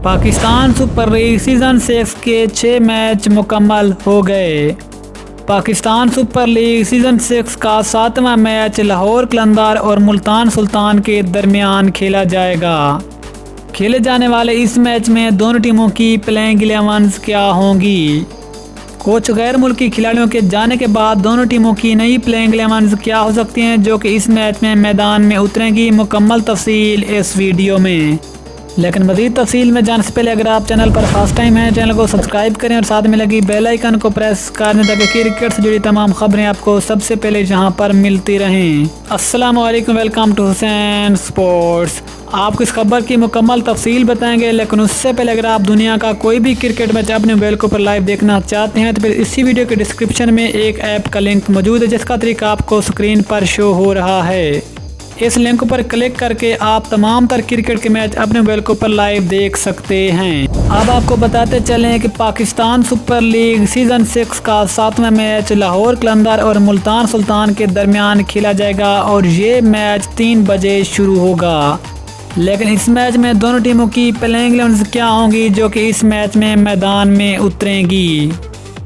Pakistan super league season 6 के 6 match मुकम्मल हो गए। पाकिस्तान सुपर लीग सीज़न 6 का 7वां मैच लाहौर कलंदर और मुल्तान सुल्तान के दरमियान खेला जाएगा। खेले जाने वाले इस मैच में दोनों टीमों की प्लेइंग 11 क्या होंगी। कुछ गैर मुल्की खिलाड़ियों के जाने के बाद दोनों टीमों की नई प्लेइंग 11 क्या हो सकती हैं, जो कि इस मैच में मैदान में उतरेंगी। मुकम्मल तफसील इस वीडियो में। लेकिन मज़ीद तफसील में जाने से पहले अगर आप चैनल पर फर्स्ट टाइम हैं, चैनल को सब्सक्राइब करें और साथ में लगी बेल आइकन को प्रेस कर दें ताकि क्रिकेट से जुड़ी तमाम खबरें आपको सबसे पहले यहाँ पर मिलती रहें। अस्सलाम वालेकुम, वेलकम टू हुसैन स्पोर्ट्स। आपको इस खबर की मुकम्मल तफसील बताएंगे, लेकिन उससे पहले अगर आप दुनिया का कोई भी क्रिकेट मैच अपने मोबाइल के ऊपर लाइव देखना चाहते हैं तो फिर इसी वीडियो के डिस्क्रिप्शन में एक ऐप का लिंक मौजूद है, जिसका तरीका आपको स्क्रीन पर शो हो रहा है। इस लिंक पर क्लिक करके आप तमाम तर क्रिकेट के मैच अपने मोबाइल के ऊपर लाइव देख सकते हैं। अब आपको बताते चलें कि पाकिस्तान सुपर लीग सीज़न 6 का 7वां मैच लाहौर कलंदर और मुल्तान सुल्तान के दरमियान खेला जाएगा और ये मैच 3 बजे शुरू होगा। लेकिन इस मैच में दोनों टीमों की प्लेइंग 11 क्या होंगी, जो कि इस मैच में मैदान में उतरेंगी।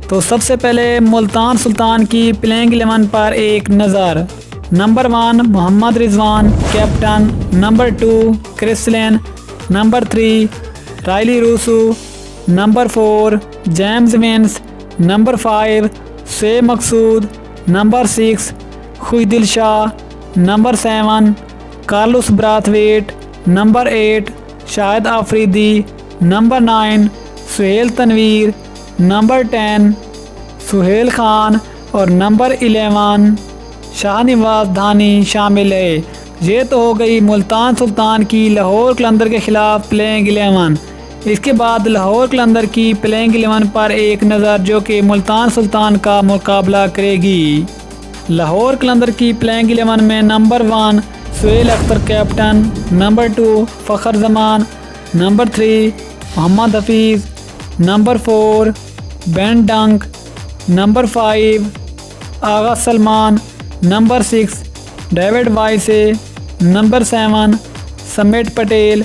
तो सबसे पहले मुल्तान सुल्तान की प्लेइंग 11 पर एक नज़र। Number 1 Mohammad Rizwan captain, number 2 Chris Lynn, number 3 Rilee Rossouw, number 4 James Vince, number 5 Sheikh Maqsood, number 6 Khushdil Shah, number 7 Carlos Brathwaite, number 8 Shahid Afridi, number 9 Sohail Tanvir, number 10 Sohail Khan और नंबर 11 शाहनवाज धानी शामिल है। ये तो हो गई मुल्तान सुल्तान की लाहौर कलंदर के खिलाफ प्लेइंग 11। इसके बाद लाहौर कलंदर की प्लेइंग 11 पर एक नज़र, जो कि मुल्तान सुल्तान का मुकाबला करेगी। लाहौर कलंदर की प्लेइंग 11 में number 1 Sohail Akhtar captain, number 2 Fakhar Zaman, number 3 Mohammad Hafeez, number 4 Ben Dunk, number 5 Agha Salman, number 6 David Wiese, number 7 Samit Patel,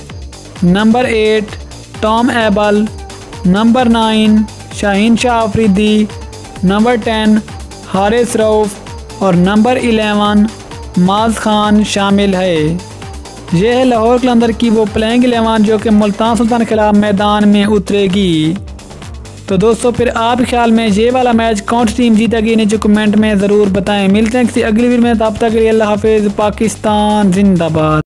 number 8 Tom Abell, number 9 Shaheen Shah Afridi, number 10 Haris Rauf और नंबर 11 माज खान शामिल है। यह है लाहौर कलंदर की वो प्लेइंग 11 जो कि मुल्तान सुल्तान के खिलाफ मैदान में उतरेगी। तो दोस्तों, फिर आप ख्याल में ये वाला मैच कौन सी टीम जीतेगी, नीचे कमेंट में ज़रूर बताएं। मिलते हैं किसी अगली वीडियो में, तब तक के लिए अल्लाह हाफिज़। पाकिस्तान जिंदाबाद।